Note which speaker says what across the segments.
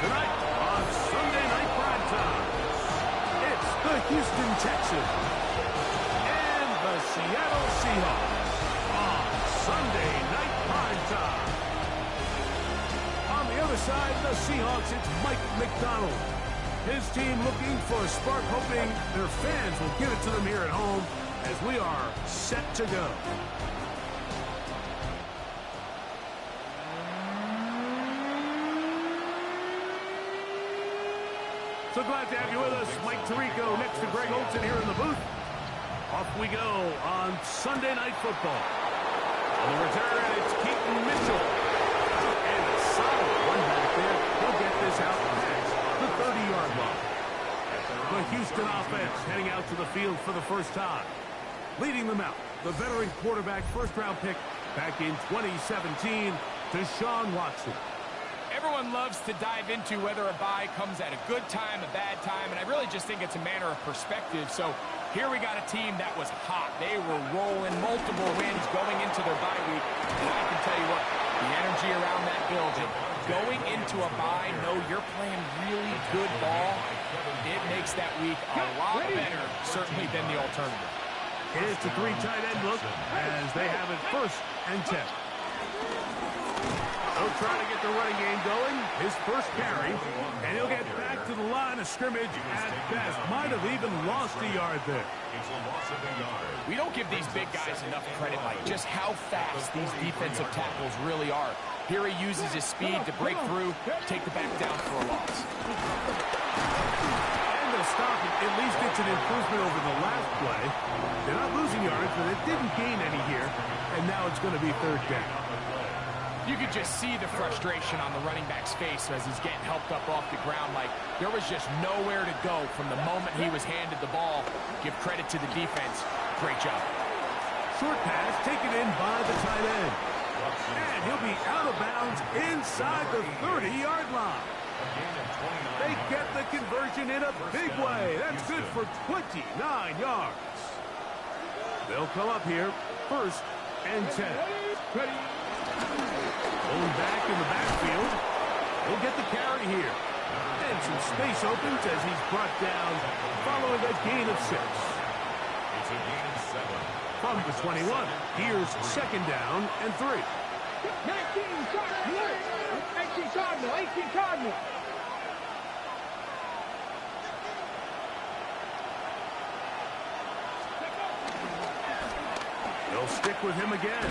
Speaker 1: Tonight on Sunday Night Primetime, it's the Houston Texans and the Seattle Seahawks on Sunday Night Primetime. On the other side, the Seahawks, it's Mike McDonald. His team looking for a spark, hoping their fans will give it to them here at home as we are set to go. So glad to have you with us. Mike Tirico next to Greg Olsen here in the booth. Off we go on Sunday Night Football. On the return, it's Keaton Mitchell. And a solid one back there. He'll get this out past the 30-yard line. The Houston offense heading out to the field for the first time. Leading them out, the veteran quarterback first-round pick back in 2017, Deshaun Watson.
Speaker 2: Everyone loves to dive into whether a bye comes at a good time, a bad time, and I really just think it's a matter of perspective. So here we got a team that was hot. They were rolling, multiple wins going into their bye week. And I can tell you what, the energy around that building, going into a bye, know you're playing really good ball, it makes that week a lot better, certainly, than the alternative.
Speaker 1: Here's the three tight end look as they have it 1st and 10. He'll try to get the running game going. His first carry, and he'll get back to the line of scrimmage at best. Might have even lost a yard there.
Speaker 2: We don't give these big guys enough credit, Mike, just how fast these defensive tackles really are. Here he uses his speed to break through, take the back down for a loss.
Speaker 1: And they'll stop it. At least it's an improvement over the last play. They're not losing yards, but it didn't gain any here. And now it's going to be 3rd down.
Speaker 2: You could just see the frustration on the running back's face as he's getting helped up off the ground. Like there was just nowhere to go from the moment he was handed the ball. Give credit to the defense. Great job.
Speaker 1: Short pass taken in by the tight end. And he'll be out of bounds inside the 30-yard line. They get the conversion in a big way. That's good for 29 yards. They'll come up here 1st and 10. Ready. Pulling back in the backfield. He'll get the carry here. And some space opens as he's brought down following a gain of 6.
Speaker 3: It's a gain of 7.
Speaker 1: From the 21, here's 2nd down and 3.
Speaker 4: 19 Cardinal. 18 Cardinal.
Speaker 1: They'll stick with him again.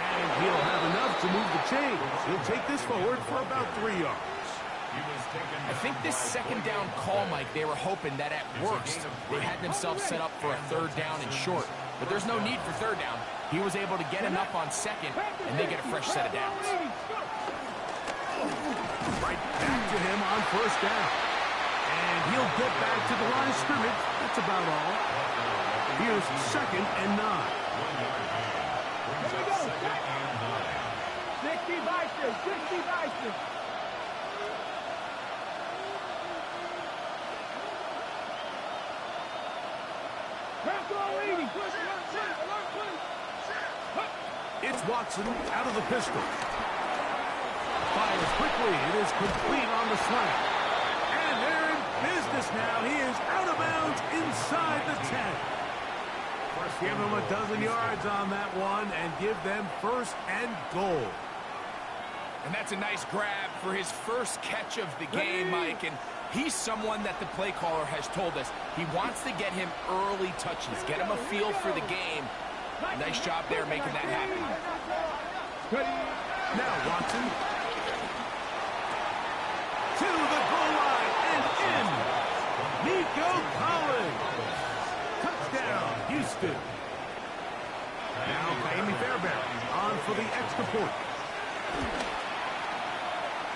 Speaker 1: And he'll have enough to move the chains. He'll take this forward for about 3 yards.
Speaker 2: I think this 2nd down call, Mike, they were hoping that at worst they had themselves set up for a 3rd down and short. But there's no need for 3rd down. He was able to get enough on 2nd, and they get a fresh set of downs.
Speaker 1: Right back to him on 1st down. And he'll get back to the line of scrimmage. That's about all. Here's 2nd and 9.
Speaker 4: 60 Bison, 60 Bison.
Speaker 1: It's Watson out of the pistol. Fires quickly. It is complete on the slant. And they're in business now. He is out of bounds inside the 10. Give them a dozen yards on that one and give them 1st and goal.
Speaker 2: And that's a nice grab for his first catch of the game, Mike. And he's someone that the play caller has told us he wants to get him early touches, get him a feel for the game. Nice job there making that happen.
Speaker 1: Now Watson to the goal line and in. Nico Collins. Touchdown, Houston. Now Miami Fairbairn on for the extra point.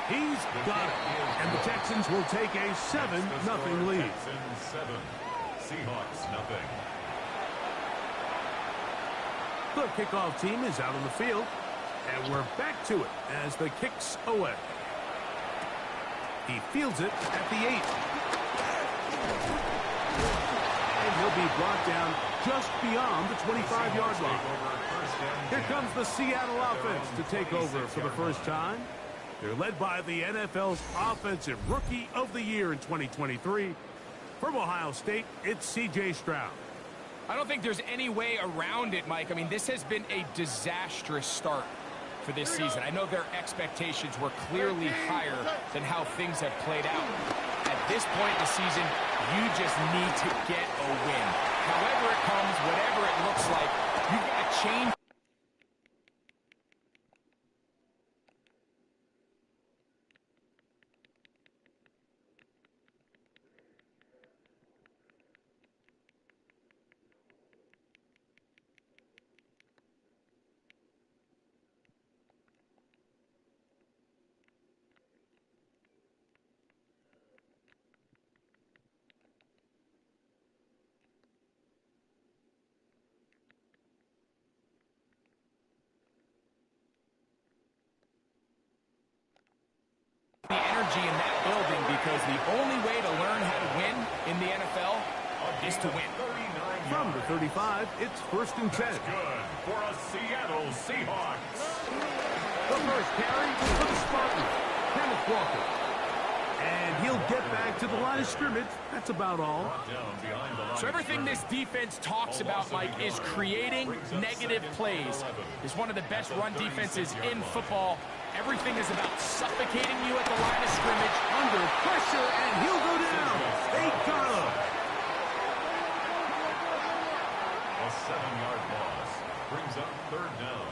Speaker 1: He's got it. And the Texans will take a 7-0 lead.
Speaker 3: 7, Seahawks 0.
Speaker 1: The kickoff team is out on the field. And we're back to it as the kick's away. He fields it at the 8. And he'll be brought down just beyond the 25-yard line. Here comes the Seattle offense to take over for the first time. They're led by the NFL's Offensive Rookie of the Year in 2023. From Ohio State, it's C.J. Stroud.
Speaker 2: I don't think there's any way around it, Mike. I mean, this has been a disastrous start for this season. I know their expectations were clearly higher than how things have played out. At this point in the season, you just need to get a win. However it comes, whatever it looks like, you've got to change. The energy in that building, because the only way to learn how to win in the NFL is to win.
Speaker 1: From the 35, it's 1st and 10.
Speaker 3: That's good for a Seattle Seahawks.
Speaker 1: The first carry for the Spartans, Kenneth Walker. And he'll get back to the line of scrimmage. That's about all.
Speaker 2: So everything this defense talks about, Mike, is creating negative plays. It's one of the best run defenses in football. Everything is about suffocating you at the line of scrimmage.
Speaker 1: Under pressure, and he'll go down. They got him.
Speaker 3: A 7-yard loss brings up 3rd down.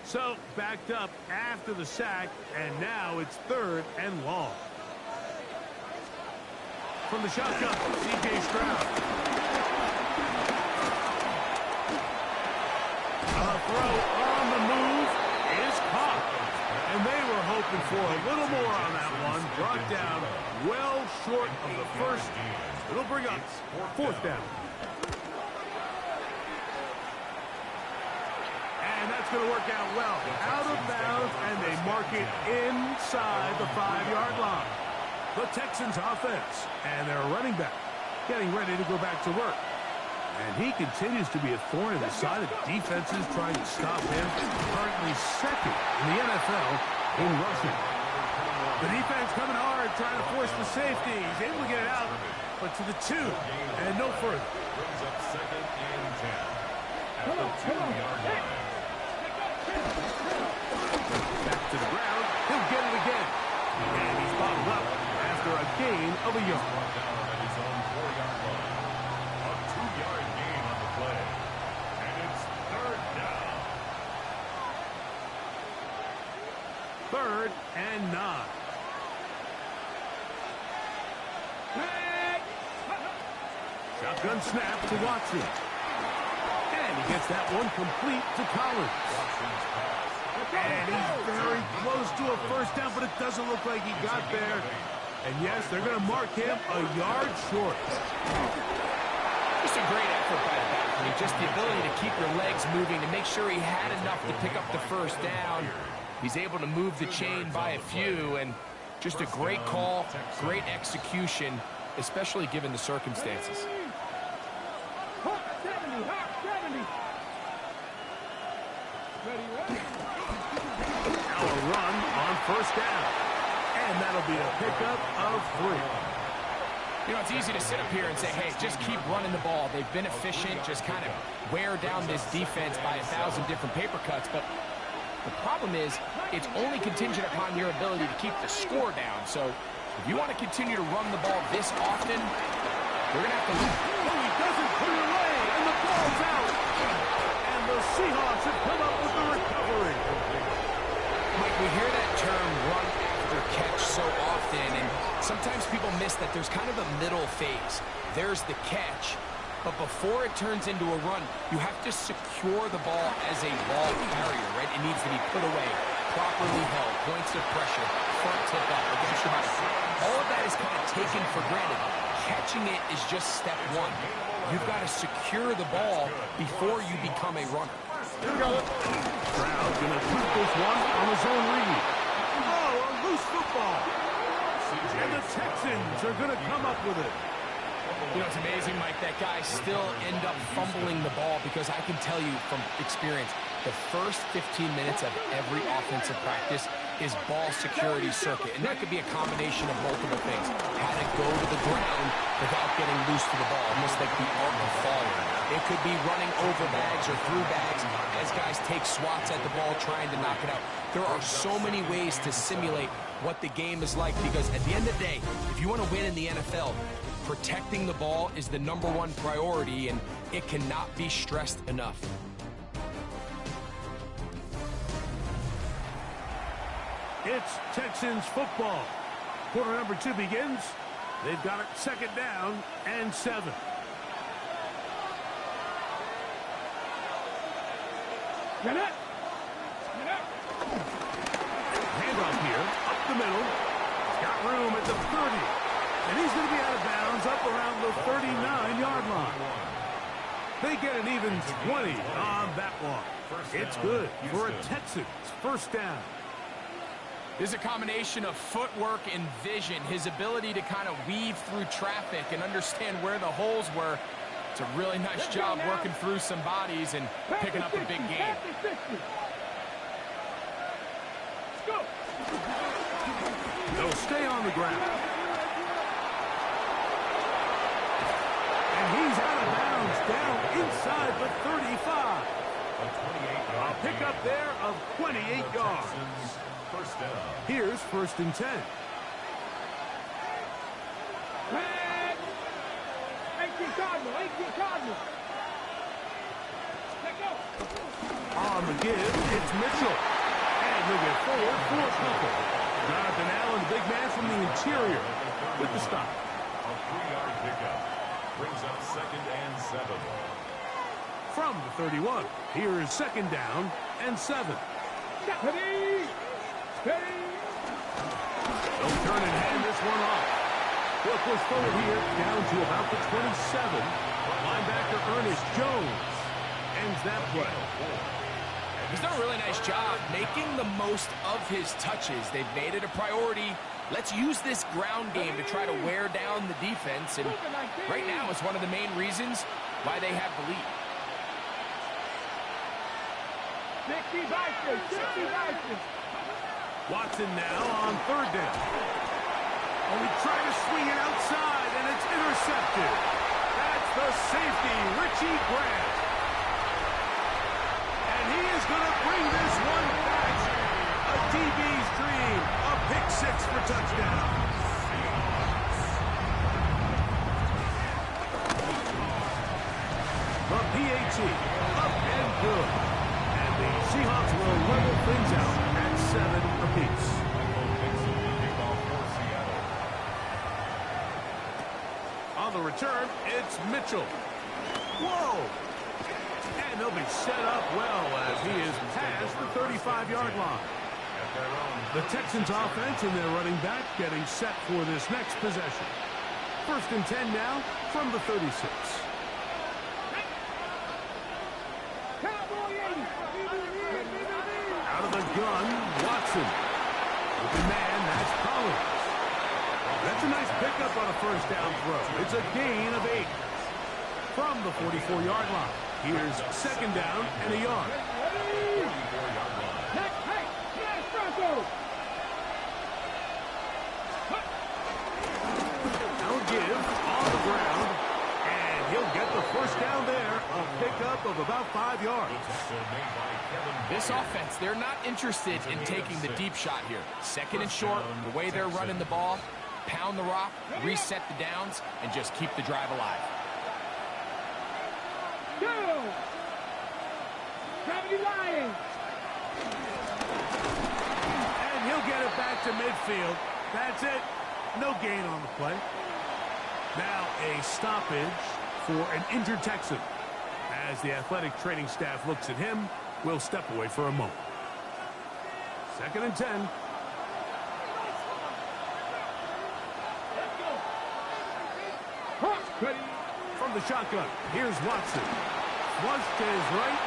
Speaker 1: So, backed up after the sack, and now it's 3rd and long. From the shotgun, C.J. Stroud. A throw on the move is caught. And they were hoping for a little more on that one. Brought down well short of the first. It'll bring up 4th down. And that's going to work out well. Out of bounds, and they mark it inside the 5-yard line. The Texans offense, and their running back getting ready to go back to work. And he continues to be a thorn in the side of defenses trying to stop him. Currently 2nd in the NFL in rushing. The defense coming hard, trying to force the safety. He's able to get it out, but to the 2, and no further.
Speaker 3: Brings up 2nd and 10 at the 2-yard line.
Speaker 1: Back to the ground. He'll get it again. And he's bottled up after a gain of a yard.
Speaker 3: Down at his own 4-yard line. A 2-yard gain on the play. And it's 3rd down.
Speaker 1: 3rd and 9. Shotgun snap to Watson. And he gets that one complete to Collins. And he's very close to a 1st down, but it doesn't look like he got there. And yes, they're going to mark him a yard short.
Speaker 2: Just a great effort by the back. I mean, just the ability to keep your legs moving to make sure he had enough to pick up the 1st down. He's able to move the chain by a few, and just a great call, great execution, especially given the circumstances.
Speaker 1: Now a run on 1st down. And that'll be a pickup of 3.
Speaker 2: You know, it's easy to sit up here and say, hey, just keep running the ball. They've been efficient, just kind of wear down this defense by 1,000 different paper cuts. But the problem is, it's only contingent upon your ability to keep the score down. So if you want to continue to run the ball this often, you're going to have to lose.
Speaker 1: Oh, he doesn't put it away, and the ball's out. And the Seahawks have come up with the recovery.
Speaker 2: Mike, we hear that term run after catch so often, and sometimes people miss that there's kind of a middle phase. There's the catch, but before it turns into a run, you have to secure the ball as a ball carrier, right? It needs to be put away, properly held, points of pressure, front tip up against your body. All of that is kind of taken for granted. Catching it is just step 1. You've got to secure the ball before you become a runner.
Speaker 1: Here we go. Stroud going to shoot this one on his own read. Oh, a loose football. And the Texans are going to come up with it.
Speaker 2: You know, it's amazing, Mike, that guys still end up fumbling the ball because I can tell you from experience, the first 15 minutes of every offensive practice is ball security circuit. And that could be a combination of multiple things. How to go to the ground without getting loose to the ball, almost like the art of falling. It could be running over bags or through bags as guys take swats at the ball trying to knock it out. There are so many ways to simulate what the game is like because at the end of the day, if you want to win in the NFL, protecting the ball is the #1 priority, and it cannot be stressed enough.
Speaker 1: It's Texans football. Quarter number 2 begins. They've got it 2nd down and 7.
Speaker 4: Get it.
Speaker 1: Handoff here, up the middle. He's got room at the 30. And he's going to be out of bounds up around the 39-yard line. They get an even 20 on that one. It's good for a Texans 1st down.
Speaker 2: This is a combination of footwork and vision, his ability to kind of weave through traffic and understand where the holes were. It's a really nice job working through some bodies and picking up a big gain.
Speaker 1: They'll stay on the ground. And he's out of bounds down inside the 35. A pickup there of 28 yards. Here's 1st and 10.
Speaker 4: 18 Cardinal.
Speaker 1: On the give, it's Mitchell. And he'll get forward for a couple. Jonathan Allen, the big man from the interior, with the stop.
Speaker 3: A 3-yard pickup brings up 2nd and 7.
Speaker 1: From the 31, here is 2nd down and 7.
Speaker 4: Steady.
Speaker 1: They'll turn and hand this one off. They'll push forward here down to about the 27. Linebacker Ernest Jones ends that play.
Speaker 2: He's done a really nice job making the most of his touches. They've made it a priority. Let's use this ground game to try to wear down the defense. And right now, it's one of the main reasons why they have the lead.
Speaker 4: 60 Vikings.
Speaker 1: Watson now on 3rd down. Oh, he tried to swing it outside, and it's intercepted. That's the safety, Richie Grant. And he is going to bring this one back. A DB's dream, a pick 6 for touchdown. The PAT, up and good. And the Seahawks will level things out at 7 apiece. On the return, it's Mitchell. Whoa! And they'll be set up well as he is past the 35-yard line. The Texans offense and their running back getting set for this next possession. 1st and 10 now from the 36. Out of the gun, Watson. Open man, that's Collins. That's a nice pickup on a 1st down throw. It's a gain of 8. From the 44-yard line, here's 2nd down and a yard. Now give on the ground, and he'll get the 1st down there. A pickup of about 5 yards.
Speaker 2: This offense, they're not interested in taking the deep shot here. 2nd and short, the way they're running the ball, pound the rock, reset the downs, and just keep the drive alive.
Speaker 1: And he'll get it back to midfield. That's it. No gain on the play. Now a stoppage for an injured Texan. As the athletic training staff looks at him, we'll step away for a moment. 2nd and 10. From the shotgun, here's Watson. Flushed to his right.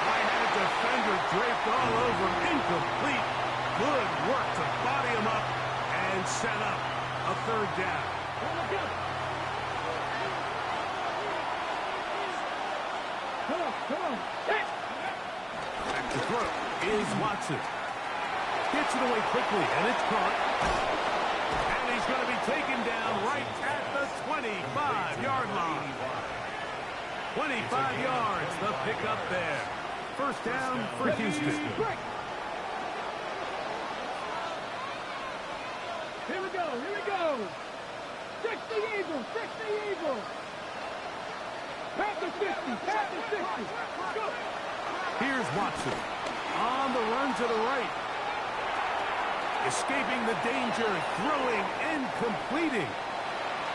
Speaker 1: Right-handed defender draped all over. Incomplete. Good work to body him up and set up. a third down.
Speaker 4: Come on.
Speaker 1: Back to throw is Watson. Gets it away quickly, and it's caught. And he's going to be taken down right at the 25-yard line. 25 yards, the pickup there. First down for Houston.
Speaker 4: Here we go. Fix the Eagles. Pass the 50. Go.
Speaker 1: Here's Watson on the run to the right. Escaping the danger, throwing and completing.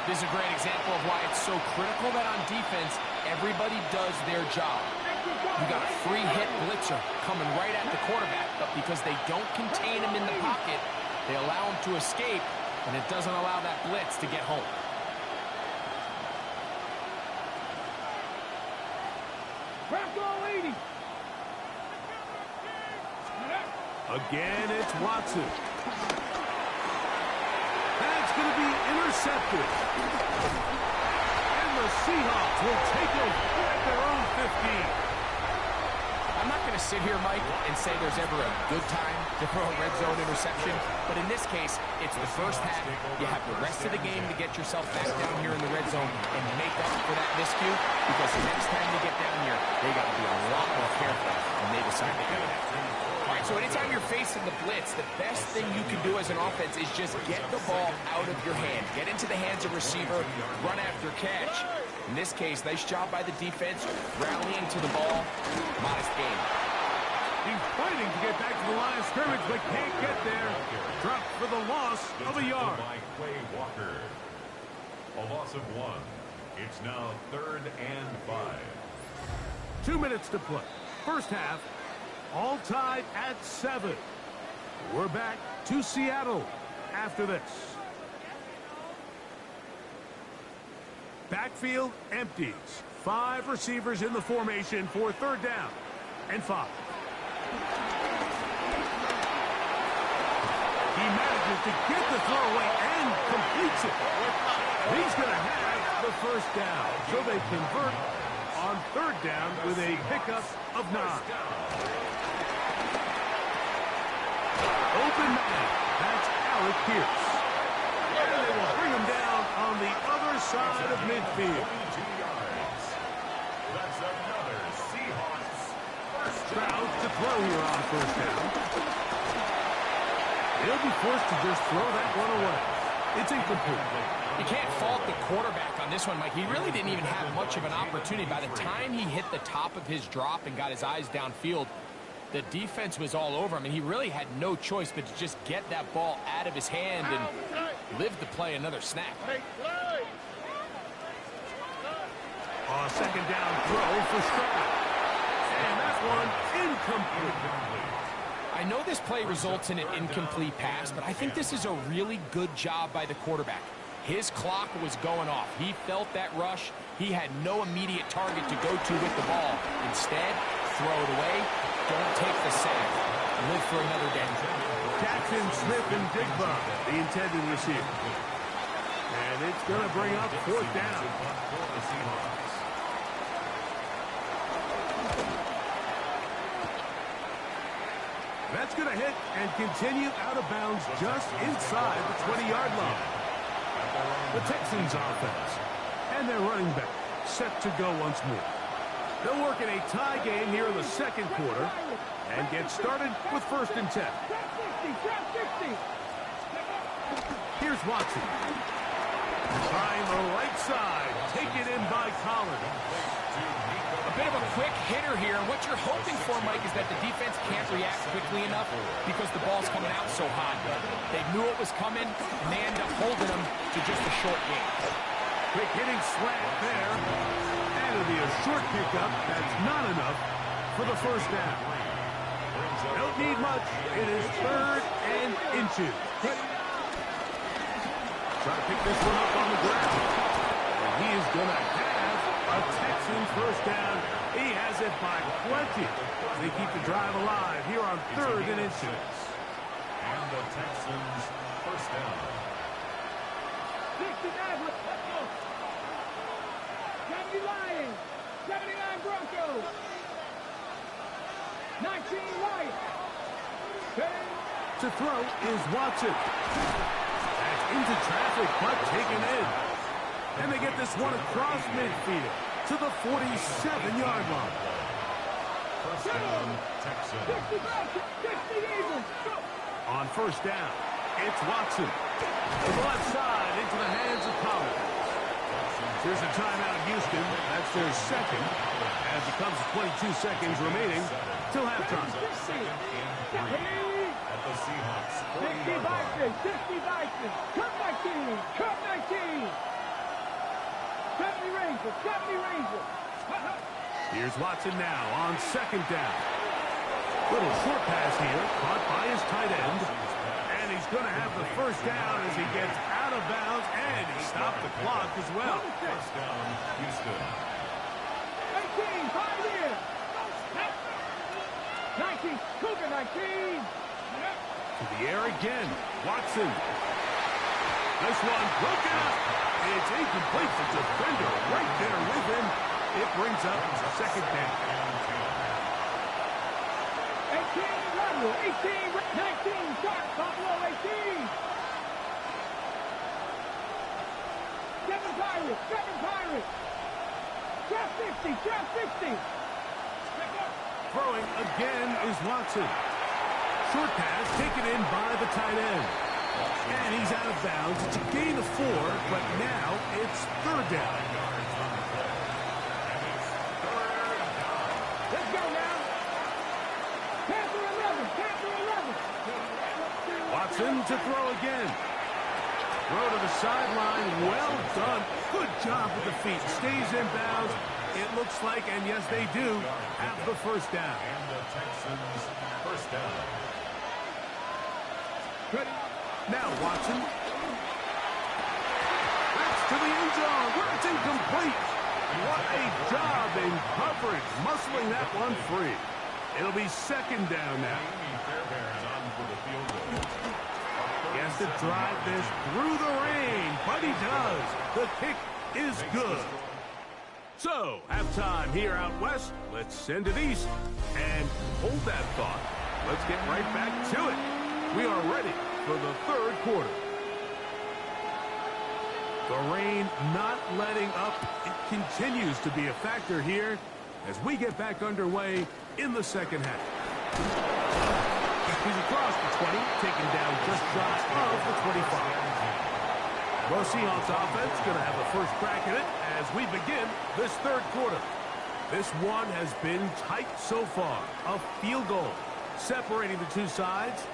Speaker 2: This is a great example of why it's so critical that on defense, everybody does their job. You got a free hit blitzer coming right at the quarterback, but because they don't contain him in the pocket, they allow him to escape, and it doesn't allow that blitz to get home.
Speaker 1: Again, it's Watson. That's going to be intercepted. And the Seahawks will take over at their own 15.
Speaker 2: I'm not going to sit here, Mike, and say there's ever a good time to throw a red zone interception, but in this case, it's the first half. You have the rest of the game to get yourself back down here in the red zone and make up for that miscue, because the next time they get down here, they got to be a lot more careful when they decide to do that. All right, so anytime you're facing the blitz, the best thing you can do as an offense is just get the ball out of your hand. Get into the hands of receiver, run after catch. In this case, nice job by the defense, rallying to the ball. Modest gain.
Speaker 1: He's fighting to get back to the line of scrimmage, but can't get there. Dropped for the loss of a yard.
Speaker 3: By Quay Walker. A loss of 1. It's now 3rd and 5.
Speaker 1: 2 minutes to play. First half, all tied at 7. We're back to Seattle after this. Backfield empties. 5 receivers in the formation for third down and 5. He manages to get the throw away and completes it. He's going to have the first down, so they convert on third down with a pickup of 9. Open man. That's Alec Pierce. And they will bring him down on the other side of midfield.
Speaker 3: 22 yards. That's another Seahawks first down.
Speaker 1: Stroud to throw here on first down. He'll be forced to just throw that one away. It's incomplete.
Speaker 2: You can't fault the quarterback on this one, Mike. He really didn't even have much of an opportunity. By the time he hit the top of his drop and got his eyes downfield, the defense was all over him, and he really had no choice but to just get that ball out of his hand and live to play another snap.
Speaker 1: Second down throw for Stroud. And that one incomplete.
Speaker 2: I know this play results in an incomplete pass, but I think this is a really good job by the quarterback. His clock was going off. He felt that rush. He had no immediate target to go to with the ball. Instead, throw it away. Don't take the sack. Live for another day.
Speaker 1: Jackson, Smith, and Digba, the intended receiver. And it's going to bring up fourth down. That's going to hit and continue out of bounds just inside the 20-yard line. The Texans offense and their running back set to go once more. They'll work in a tie game here in the second quarter and get started with 1st and 10. Here's Watson. Trying the right side. Taken in by Collins.
Speaker 2: A bit of a quick hitter here, and what you're hoping for, Mike, is that the defense can't react quickly enough because the ball's coming out so hot. They knew it was coming, and they end up holding them to just a short game.
Speaker 1: Quick hitting slant there. And it'll be a short pickup. That's not enough for the first down. Don't need much. It is 3rd and inches. Try to pick this one up on the ground. And he is going to have a Texans first down. He has it by plenty. They keep the drive alive here on 3rd and inches.
Speaker 3: And the Texans first down.
Speaker 4: 69, let's go. 70 Lions. 79 Broncos. 19 Lions.
Speaker 1: To throw is Watson. That's into traffic, but taken in. And they get this one across midfield to the 47-yard line.
Speaker 3: First down, Texans.
Speaker 4: 60 Eagles. Go.
Speaker 1: On first down, it's Watson. To the left side, into the hands of Collins. Here's a timeout, Houston. That's their second. As it comes to 22 seconds remaining till halftime.
Speaker 3: Second and 3 at the Seahawks.
Speaker 4: 60 Vikings. 60 Vikings. Cut 19. Cut 19. 70 Rangers. 70 Rangers.
Speaker 1: Here's Watson now on second down. Little short pass here, caught by his tight end. And he's going to have the first down as he gets out of bounds, and he stopped the clock as well.
Speaker 3: First down, Houston.
Speaker 4: 18, 5 years. 19, Cougar 19.
Speaker 1: To the air again, Watson. This one broken up. It's incomplete. The defender right there with him. It brings up second down.
Speaker 4: 18, Russell. 18, 19, Sharp, Buffalo 18. 7 Pirates. 7 Pirates. Draft 60. Draft 60.
Speaker 1: Throwing again is Watson. Short pass taken in by the tight end. And he's out of bounds. It's a gain of 4, but now it's third down.
Speaker 4: Let's go now. Panther 11. Panther 11.
Speaker 1: Watson to throw again. Throw to the sideline. Well done. Good job with the feet. Stays in bounds. It looks like, and yes, they do, have the first down.
Speaker 3: And the Texans, first down.
Speaker 1: Ready? Now Watson. That's to the end zone. Where it's incomplete. What a job in coverage. Muscling that one free. It'll be second down now.
Speaker 3: Fairbairn on for the field goal.
Speaker 1: He has to drive this through the rain, but he does. The kick is good. So, halftime here out west. Let's send it east. And hold that thought. Let's get right back to it. We are ready for the third quarter. The rain not letting up. It continues to be a factor here as we get back underway in the second half. He's across the 20, taken down just shy of the 25. Well, Seahawks offense going to have the first crack at it as we begin this third quarter. This one has been tight so far. A field goal separating the two sides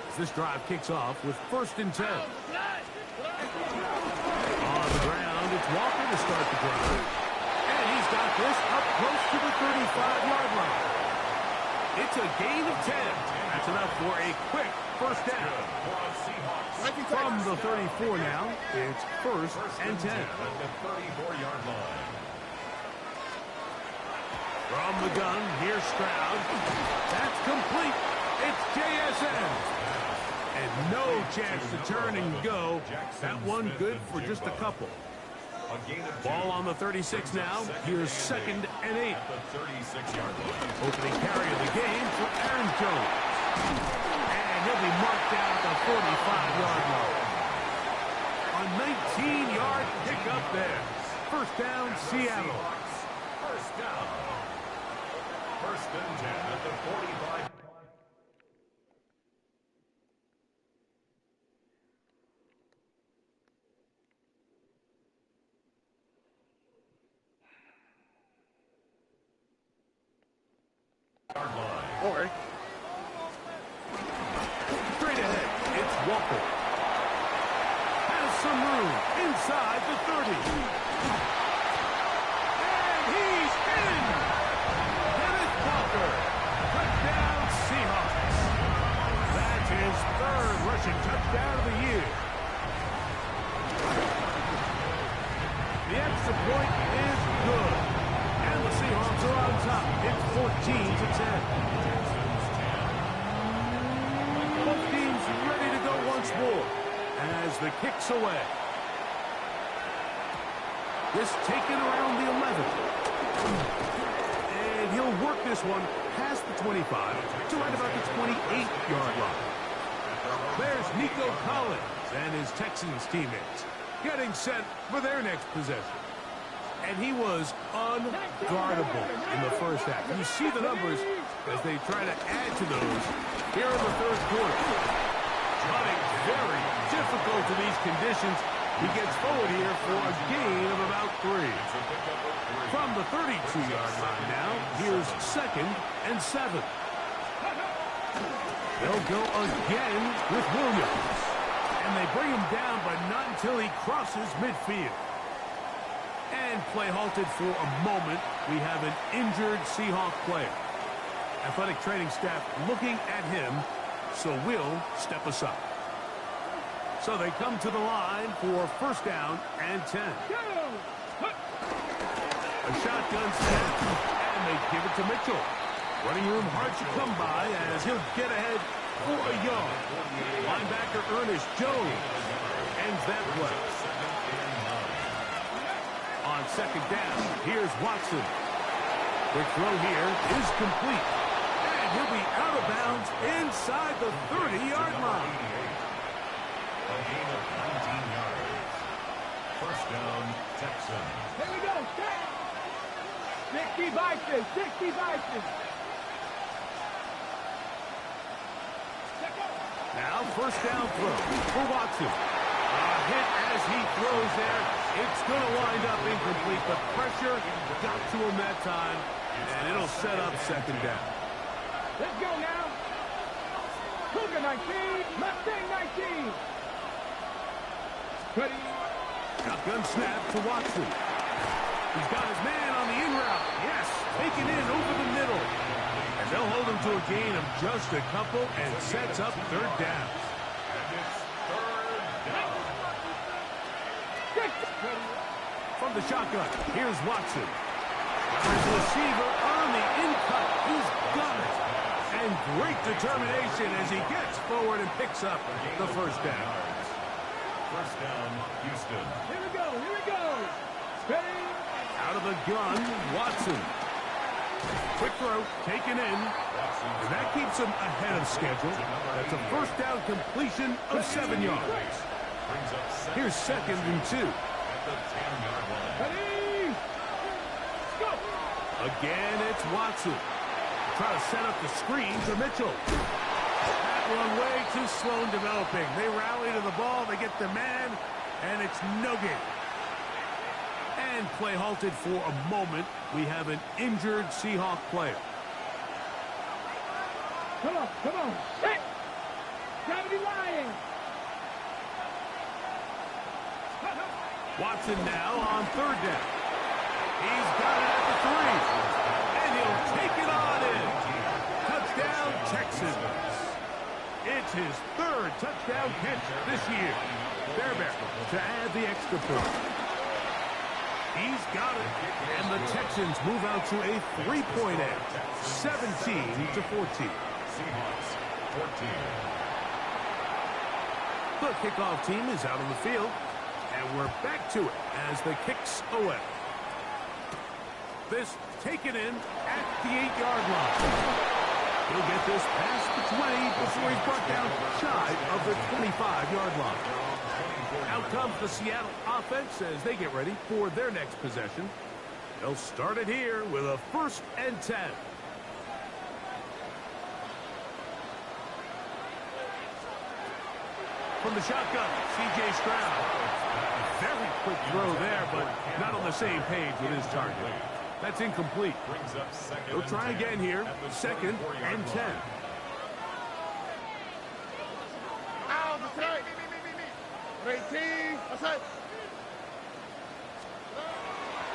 Speaker 1: as this drive kicks off with first and 10. On the ground, it's Walker to start the drive. And he's got this up close to the 35-yard line. It's a gain of 10. That's enough for a quick first down. From the 34 now, it's first and 10.
Speaker 3: At the 34-yard line.
Speaker 1: From the gun, here's Stroud. That's complete. It's JSN. And no chance to turn and go. That one good for just a couple. Ball on the 36 now. Here's second and 8.
Speaker 3: At the 36-yard line.
Speaker 1: Opening carry of the game for Aaron Jones. And he'll be marked down at the 45-yard line. A 19-yard pickup there. First down, Seattle.
Speaker 3: First down. First and 10 at the 45. Yard line.
Speaker 1: Or straight ahead, it's Walker. Has some room inside the 30. And he's in. Kenneth Walker. Touchdown Seahawks. That's his third rushing touchdown of the year. The extra point is good. And the Seahawks are on top. It's 14-10. Both teams ready to go once more as the kick's away. This taken around the 11. And he'll work this one past the 25 to right about the 28-yard line. There's Nico Collins and his Texans teammates getting set for their next possession. And he was unguardable in the first half. You see the numbers as they try to add to those here in the third quarter. But it's very difficult in these conditions. He gets forward here for a gain of about 3. From the 32-yard line now, here's 2nd and 7. They'll go again with Williams. And they bring him down, but not until he crosses midfield. And play halted for a moment. We have an injured Seahawk player. Athletic training staff looking at him, so we'll step aside. So they come to the line for 1st down and 10. A shotgun snap, and they give it to Mitchell. Running room hard to come by as he'll get ahead for a yard. Linebacker Ernest Jones ends that play. On 2nd down, here's Watson. Quick throw here is complete. And he'll be out of bounds inside the 30-yard line.
Speaker 3: A gain of 19 yards. 1st down, Texans.
Speaker 4: Here we go. 60 Vikings. 60 Vikings.
Speaker 1: Now 1st down throw for Watson. A hit as he throws there. It's going to wind up incomplete. The pressure got to him that time, and it'll set up 2nd down.
Speaker 4: Let's go now. Cougar 19. Mustang 19. Ready.
Speaker 1: Shotgun snap to Watson. He's got his man on the in route. Yes, taken in over the middle. And they'll hold him to a gain of just a couple and sets up 3rd down.
Speaker 3: And it's 3rd down.
Speaker 1: From the shotgun, here's Watson. His receiver on the in-cut. He's got it. And great determination as he gets forward and picks up the 1st down.
Speaker 3: 1st down, Houston.
Speaker 4: Here we go. Here we go. Ready.
Speaker 1: Out of the gun, Watson. Quick throw, taken in. And that keeps him ahead of schedule. That's a 1st down completion of 7 yards. Here's 2nd and 2.
Speaker 4: Ready. Go.
Speaker 1: Again, it's Watson. Try to set up the screen to Mitchell. That one way too slow in developing. They rally to the ball, they get the man, and it's no gain. And play halted for a moment. We have an injured Seahawk player.
Speaker 4: Come on. Come on. Hey. Gravity Lion.
Speaker 1: Watson now on 3rd down. He's got it at the 3. And he'll take it on in. Touchdown, Texans. It's his 3rd touchdown catch this year. Fairbairn to add the extra point. He's got it. And the Texans move out to a 3-point edge. 17-14.
Speaker 3: Seahawks, 14.
Speaker 1: The kickoff team is out on the field. And we're back to it as the kicks away. This taken in at the 8-yard line. He'll get this past the 20 before he's brought down shy of the 25-yard line. Out comes the Seattle offense as they get ready for their next possession. They'll start it here with a 1st and 10. From the shotgun, C.J. Stroud. Very quick throw there, but not on the same page with his target. That's incomplete. He'll try again here. 2nd and 10.
Speaker 4: Out. That's right. 18. That's right.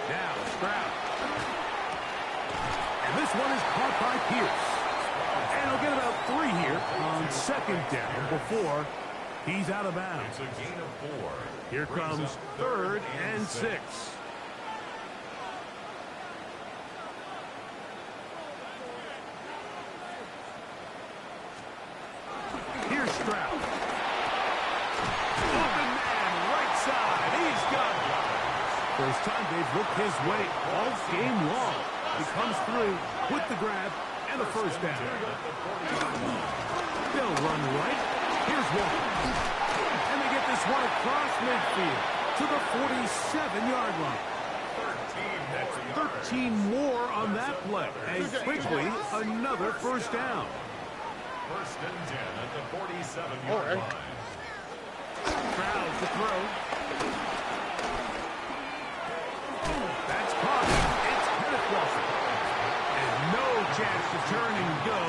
Speaker 1: Now, Stroud. And this one is caught by Pierce. And he'll get about 3 here on 2nd down before he's out of bounds.
Speaker 3: It's a gain of 4.
Speaker 1: Here comes 3rd and 6. Here's Stroud. Open man, right side. He's got it. First time they've looked his way all game long. He comes through with the grab and a first down. They'll run right. Here's Walker. And they get this one across midfield to the 47-yard line. 13 more on that play. And quickly, another first down.
Speaker 3: First and 10 at the 47-yard line.
Speaker 1: Crowd to throw. That's caught. It's Pentecost. And no chance to turn and go.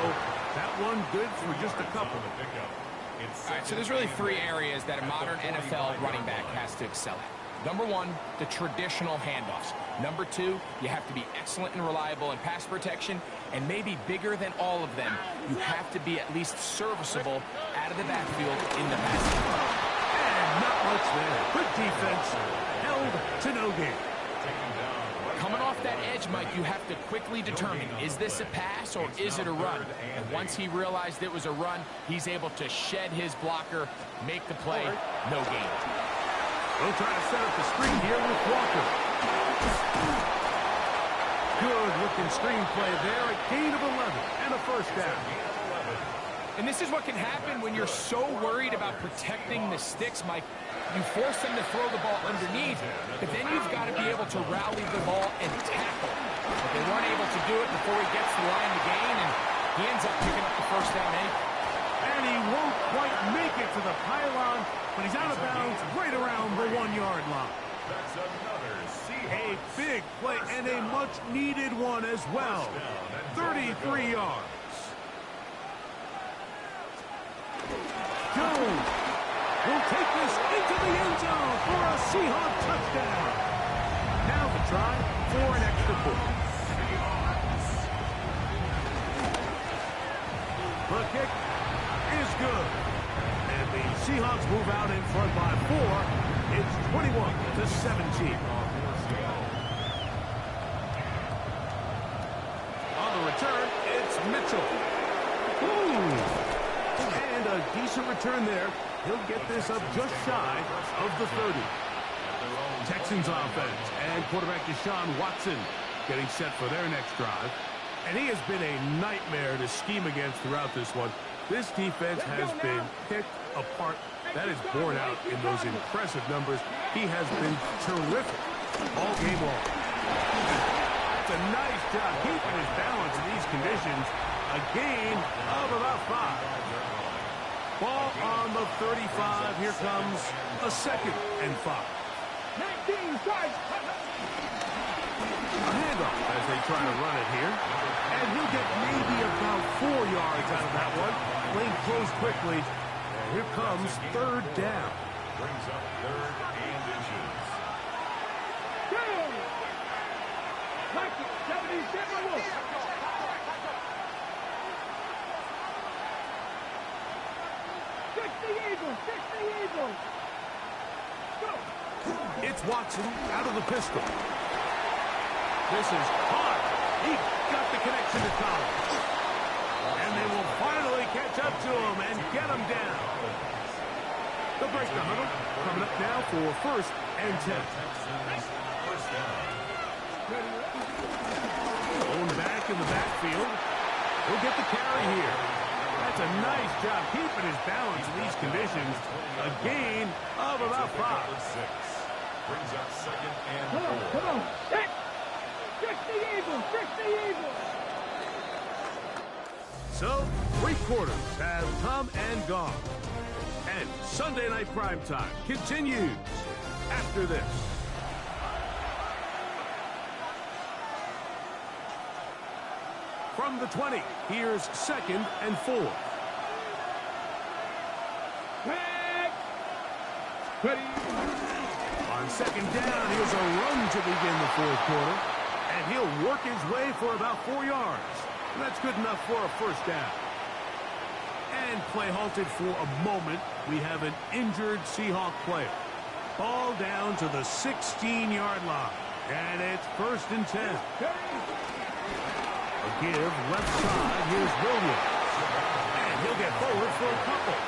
Speaker 1: That one good for just a couple.
Speaker 2: All right, so there's really three areas that a modern NFL running back has to excel at. Number one, the traditional handoffs. Number two, you have to be excellent and reliable in pass protection. And maybe bigger than all of them, you have to be at least serviceable out of the backfield in the passing game.
Speaker 1: And not much there. Good defense. Held to no gain.
Speaker 2: Coming off that edge, Mike, you have to quickly determine, is this a pass or is it a run? And once he realized it was a run, he's able to shed his blocker, make the play, no gain.
Speaker 1: They'll try to set up the screen here with Walker. Good-looking screen play there. A gain of 11 and a first down.
Speaker 2: And this is what can happen when you're so worried about protecting the sticks, Mike. You force them to throw the ball underneath, but then you've got to be able to rally the ball and tackle. But they weren't able to do it before he gets the line to gain, and he ends up picking up the first down anyway.
Speaker 1: And he won't quite make it to the pylon, but he's out of bounds right around the 1-yard line.
Speaker 3: That's another
Speaker 1: A big play and a much-needed one as well. 33 yards. Jones will take this into the end zone for a Seahawk touchdown. Now the try for an extra point. The kick is good. And the Seahawks move out in front by 4. It's 21-17. On the return, it's Mitchell. And a decent return there. He'll get this up just shy of the 30. Texans offense and quarterback Deshaun Watson getting set for their next drive. And he has been a nightmare to scheme against throughout this one. This defense has been picked apart. That is borne out in those impressive numbers. He has been terrific all game long. That's a nice job keeping his balance in these conditions. A gain of about 5. Ball on the 35. Here comes a 2nd and 5.
Speaker 4: 19 strikes.
Speaker 1: A handoff as they try to run it here. And he'll get maybe about 4 yards out of that one. Lane closed quickly. And here comes 3rd down.
Speaker 3: brings up 3rd and inches.
Speaker 4: Like it, 77 Wolf. Fix the Eagles, fix the Eagles. Go.
Speaker 1: It's Watson out of the pistol. This is hard. He got the connection to Collins. And they will finally catch up to him and get him down. They'll break the huddle. Coming up now for 1st and 10.
Speaker 3: First down.
Speaker 1: Going back in the backfield. He'll get the carry here. That's a nice job keeping his balance in these conditions. A gain of about 5.
Speaker 3: 6. Brings up 2nd and 4.
Speaker 4: Come on. Fix the Eagles, fix the Eagles.
Speaker 1: So, 3 quarters have come and gone. And Sunday Night Primetime continues after this. From the 20, here's 2nd and 4.
Speaker 4: Ready.
Speaker 1: On 2nd down, here's a run to begin the 4th quarter. And he'll work his way for about 4 yards. And that's good enough for a 1st down. And play halted for a moment. We have an injured Seahawk player. Ball down to the 16-yard line. And it's 1st and 10. A give left side. Here's Williams. And he'll get forward for a couple.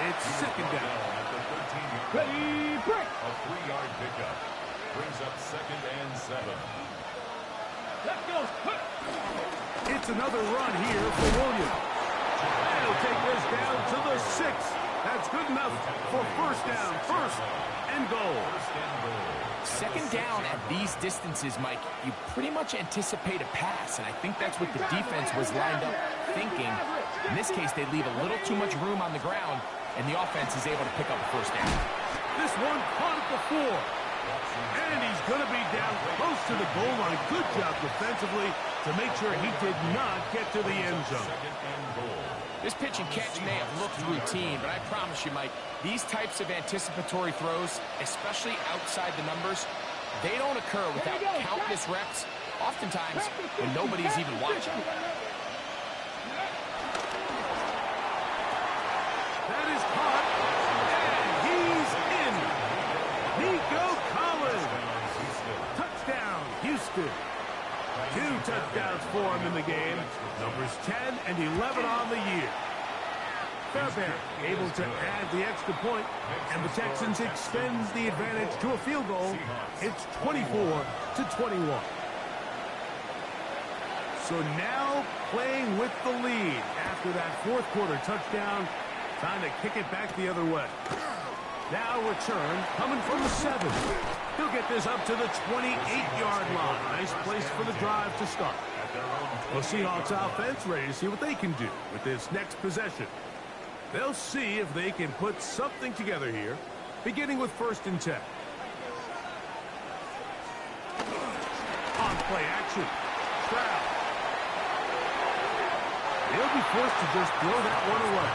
Speaker 1: It's 2nd down.
Speaker 3: At the 13-yard line.
Speaker 4: Ready, break.
Speaker 3: A 3-yard pickup. brings up 2nd and 7.
Speaker 4: Let's go.
Speaker 1: It's another run here for Williams. And he'll take this down to the 6. That's good enough for first down, first and goal.
Speaker 2: Second down at these distances, Mike, you pretty much anticipate a pass, and I think that's what the defense was lined up thinking. In this case, they leave a little too much room on the ground, and the offense is able to pick up a first down.
Speaker 1: This one caught at the 4. And he's going to be down close to the goal line. Good job defensively to make sure he did not get to the end zone.
Speaker 2: This pitch and catch may have looked routine, but I promise you, Mike, these types of anticipatory throws, especially outside the numbers, they don't occur without countless reps, oftentimes when nobody's even watching.
Speaker 1: That is caught, and he's in. Nico Collins. Touchdown, Houston. 2 touchdowns for him in the game. Numbers 10 and 11 on the year. Fairbairn able to add the extra point, and the Texans extends the advantage to a field goal. It's 24-21. So now playing with the lead after that fourth quarter touchdown. Time to kick it back the other way. Now return coming from the 7. He'll get this up to the 28-yard line. Nice place for the drive to start. The Seahawks offense ready to see what they can do with this next possession. They'll see if they can put something together here, beginning with 1st and 10. On play action. Stroud. He'll be forced to just throw that one away.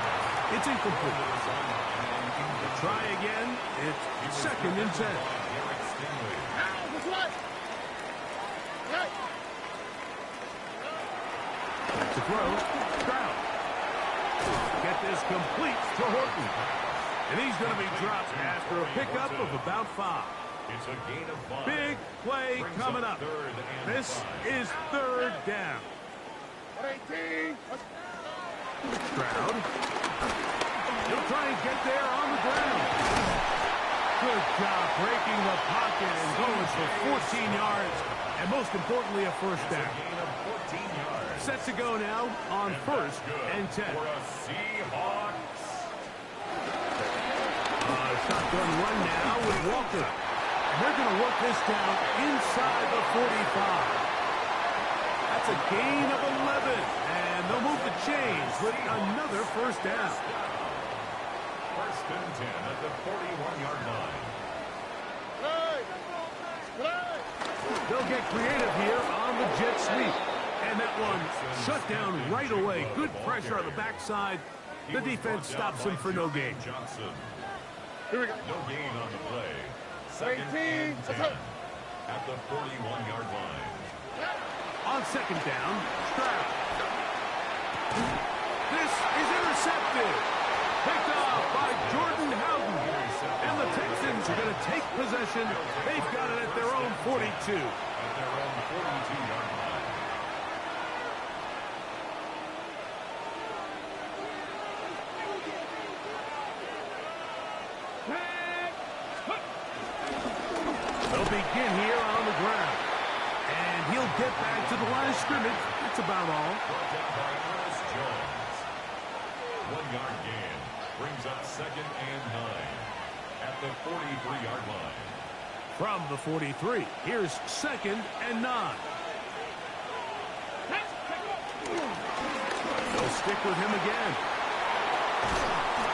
Speaker 1: It's incomplete. Try again. It's 2nd and 10. To throw. Stroud. Get this complete to Horton. And he's going to be dropped after a pickup of about 5.
Speaker 3: It's a gain of 5.
Speaker 1: Big play coming up. This is 3rd down.
Speaker 4: 18.
Speaker 1: Stroud. He'll try and get there on the ground. Good job breaking the pocket and going for 14 yards. And most importantly, a first down.
Speaker 3: Gain of 14 yards.
Speaker 1: Set to go now on 1st and 10.
Speaker 3: For a Seahawks.
Speaker 1: Shotgun run now with Walker. And they're going to work this down inside the 45. That's a gain of 11. And they'll move the chains with another first down.
Speaker 3: 1st and 10 at the 41-yard line.
Speaker 1: They'll get creative here on the jet sweep. And that one shut down right away. Good pressure on the backside. The defense stops him for no gain.
Speaker 3: Johnson.
Speaker 4: Here we go.
Speaker 3: No gain on the play. 2nd and 10 at the 41-yard line.
Speaker 1: On 2nd down, Stroud. This is intercepted. Picked off by Jordan Howden. And the Texans are going to take possession. They've got it at their own 42.
Speaker 3: At their own 42-yard line.
Speaker 1: They'll begin here on the ground. And he'll get back to the line of scrimmage. That's about all.
Speaker 3: Brought down by Ernest Jones. 1-yard gain. Brings up 2nd and 9 at the 43-yard line.
Speaker 1: From the 43, here's 2nd and 9. They'll stick with him again.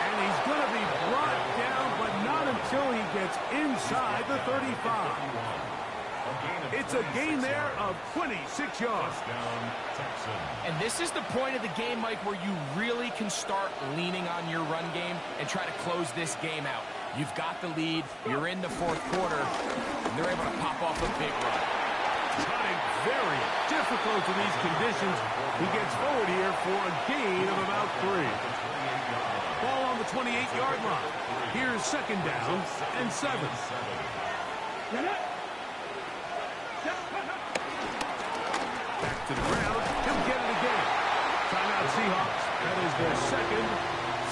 Speaker 1: And he's going to be brought down, but not until he gets inside the 35. It's a gain there of 26 yards.
Speaker 3: Touchdown, Texans.
Speaker 2: And this is the point of the game, Mike, where you really can start leaning on your run game and try to close this game out. You've got the lead, you're in the 4th quarter, and they're able to pop off a big run.
Speaker 1: Cutting very difficult in these conditions. He gets forward here for a gain of about 3. Ball on the 28-yard line. Here's 2nd down and 7. Back to the ground. He'll get it again. Timeout Seahawks. That is their 2nd.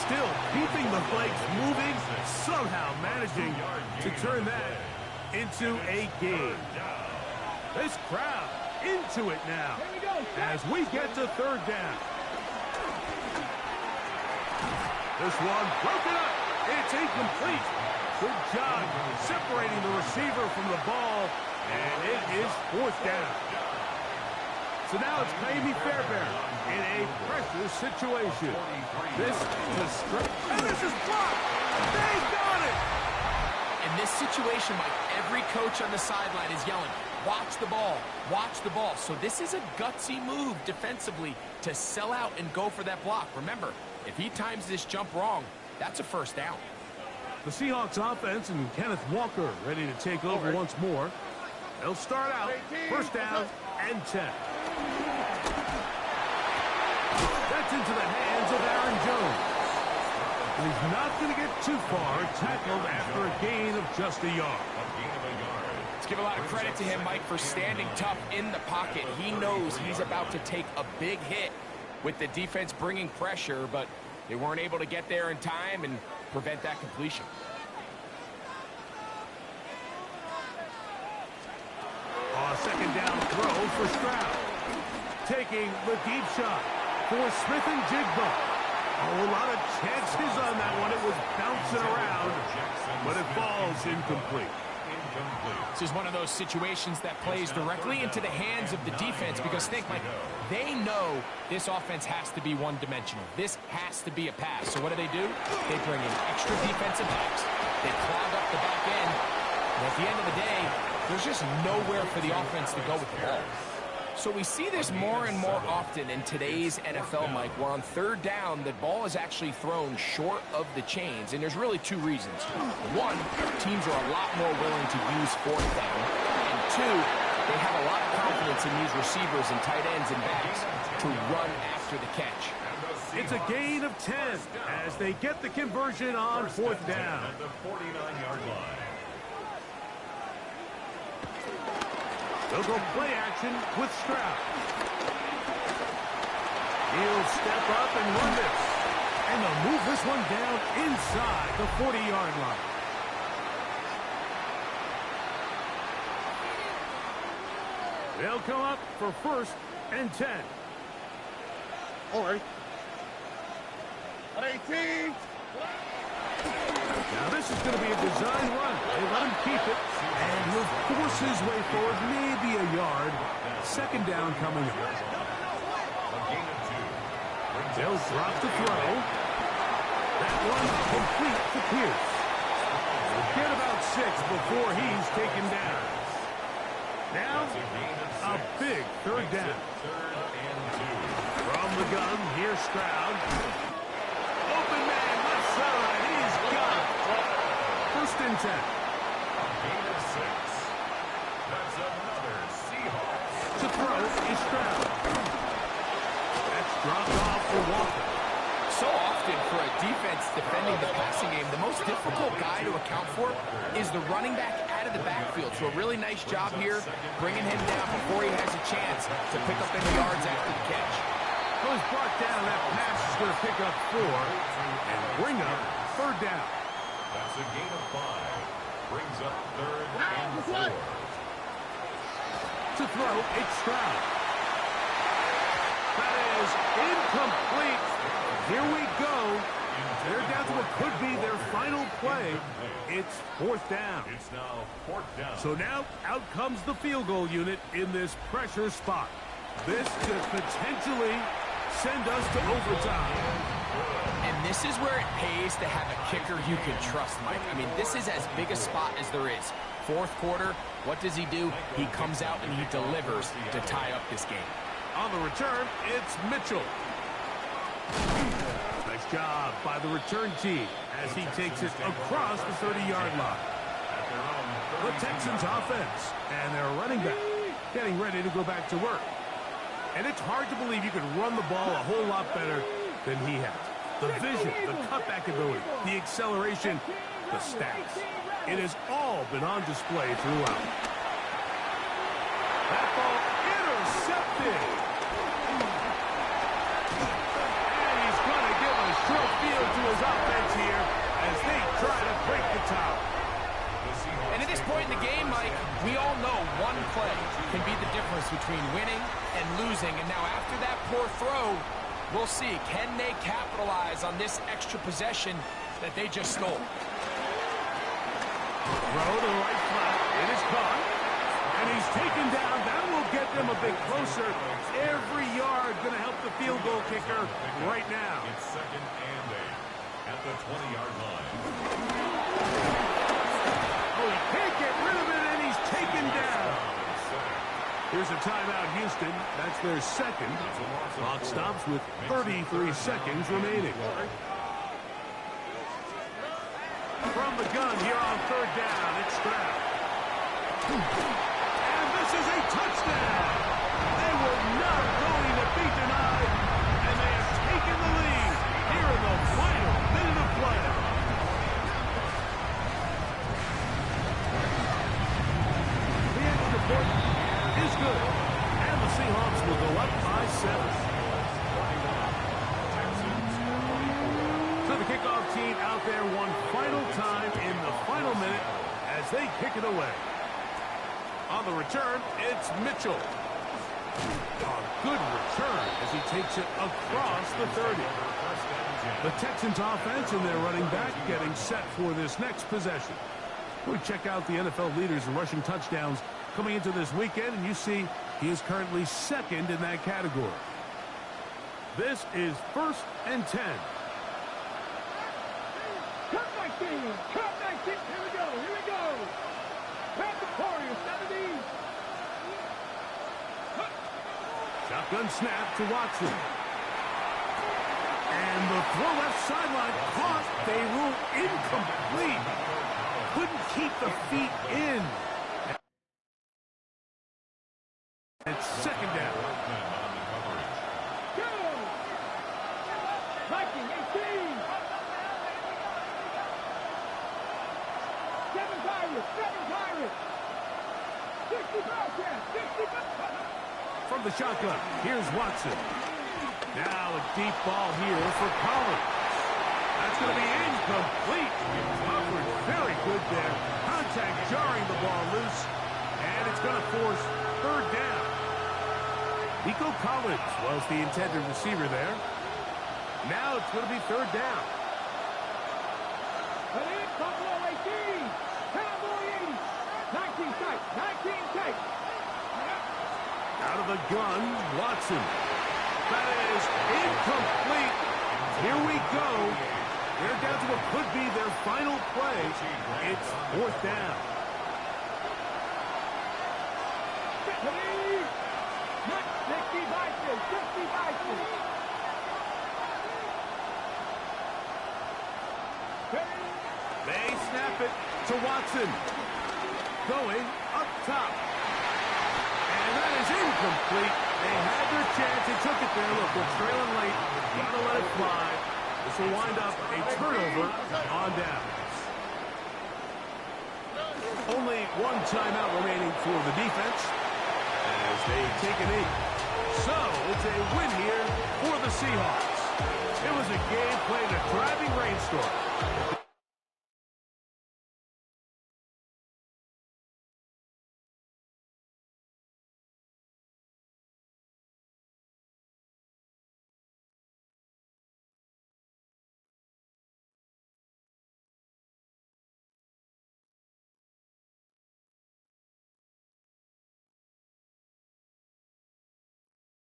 Speaker 1: Still keeping the Flakes moving. Somehow managing to turn that into a game. This crowd into it now as we get to third down. This one broken up. It's incomplete. Good job separating the receiver from the ball, and it is fourth down. So now it's pay me Fairbairn in a pressure situation. This is straight, and this is blocked. They got it.
Speaker 2: In this situation, Mike, every coach on the sideline is yelling, watch the ball, watch the ball. So this is a gutsy move defensively to sell out and go for that block. Remember, if he times this jump wrong, that's a first down.
Speaker 1: The Seahawks offense and Kenneth Walker ready to take over once more. They'll start out first down and 10. That's into the hands of Aaron Jones. And he's not going to get too far, tackled after a gain of just a yard.
Speaker 2: Let's give a lot of credit to him, Mike, for standing tough in the pocket. He knows he's about to take a big hit with the defense bringing pressure, but they weren't able to get there in time and prevent that completion.
Speaker 1: Second down throw for Stroud. Taking the deep shot for Smith and Jigba. A lot of chances on that one. It was bouncing around, but it falls incomplete.
Speaker 2: This is one of those situations that plays directly into the hands of the defense because think, Mike, they know this offense has to be one-dimensional. This has to be a pass. So what do? They bring in extra defensive backs. They clog up the back end. And at the end of the day, there's just nowhere for the offense to go with the ball. So we see this more and more often in today's NFL, Mike, where on third down, the ball is actually thrown short of the chains, and there's really two reasons. One, teams are a lot more willing to use fourth down, and two, they have a lot of confidence in these receivers and tight ends and backs to run after the catch.
Speaker 1: It's a gain of 10 as they get the conversion on fourth down.
Speaker 3: At the 49-yard line.
Speaker 1: They'll go play action with Stroud. He'll step up and run this. And they'll move this one down inside the 40-yard line. They'll come up for first and 10.
Speaker 4: All right. 18.
Speaker 1: Now this is going to be a design run. They let him keep it, and he'll force his way forward, maybe a yard. Second down coming up. They'll drop the throw. That one complete to Pierce. We'll get about 6 before he's taken down. Now, a big third down. From the gun, here's Stroud. Open man, left side, he's got it. First and 10.
Speaker 3: Gain of 6. That's another Seahawks.
Speaker 1: To throw is Stroud. That's dropped off for Walker.
Speaker 2: So often for a defense defending the passing game, the most difficult guy to account for is the running back out of the backfield. So a really nice job here bringing him down before he has a chance to pick up any yards after the catch.
Speaker 1: Goes brought down. That pass is going to pick up 4 and bring up third down.
Speaker 3: That's a gain of 5. Brings up third and 4.
Speaker 1: To throw, it's Stroud. That is incomplete. Here we go. They're down to what could be their final play. It's fourth down.
Speaker 3: It's now fourth down.
Speaker 1: So now out comes the field goal unit in this pressure spot. This could potentially send us to overtime.
Speaker 2: And this is where it pays to have a kicker you can trust, Mike. I mean, this is as big a spot as there is. Fourth quarter, what does he do? He comes out and he delivers to tie up this game.
Speaker 1: On the return, it's Mitchell. Nice job by the return team as he takes it across the 30-yard line. The Texans offense and their running back getting ready to go back to work. And it's hard to believe you can run the ball a whole lot better than he has. The vision, the cutback ability, the acceleration, the stats. It has all been on display throughout. That ball intercepted. And he's going to give a short field to his offense here as they try to break the tower.
Speaker 2: And at this point in the game, between winning and losing. And now after that poor throw, we'll see, can they capitalize on this extra possession that they just stole?
Speaker 1: Throw to the right flat. It is caught. And he's taken down. That will get them a bit closer. Every yard going to help the field goal kicker right now.
Speaker 3: It's 2nd and 8 at the 20-yard line.
Speaker 1: Oh, he can't get rid of it, and he's taken down. Here's a timeout, Houston. That's their second. Clock stops with 33 seconds remaining. From the gun here on 3rd down, it's Stroud. And this is a touchdown. They were not going to be denied, and they have taken the lead here in the final minute of play. The extra point is good, and the Seahawks will go up by 7. So the kickoff team out there one final time in the final minute as they kick it away. On the return, it's Mitchell. A good return as he takes it across the 30. The Texans offense and their running back getting set for this next possession. We check out the NFL leaders in rushing touchdowns coming into this weekend, and you see he is currently 2nd in that category. This is 1st and 10.
Speaker 4: Cut 19. Cut 19. Here we go. Here we go. Pat the Warriors, 70.
Speaker 1: Shotgun snap to Watson. And the throw left sideline caught. They rule incomplete. Couldn't keep the feet in. It's 2nd down.
Speaker 4: Go. Viking, 18. 7 Pirates. 7 Pirates. 60 Bobcats. 60 Bobcats.
Speaker 1: From the shotgun, here's Watson. Now a deep ball here for Collins. That's going to be incomplete. Covered very good there. Contact jarring the ball loose. And it's going to force 3rd down. Nico Collins was the intended receiver there. Now it's going to be 3rd down.
Speaker 4: And in Buffalo 18. Cowboy 80. 19 tight. 19 tight.
Speaker 1: Out of the gun, Watson. That is incomplete. Here we go. They're down to what could be their final play. It's 4th down.
Speaker 4: 60 Vikings. 60 Vikings.
Speaker 1: They snap it to Watson. Going up top. And that is incomplete. They had their chance. They took it there. Look, they're trailing late. Got to let it fly. This will wind up a turnover on downs. Only one timeout remaining for the defense as they take a knee. So it's a win here for the Seahawks. It was a game played in a driving rainstorm.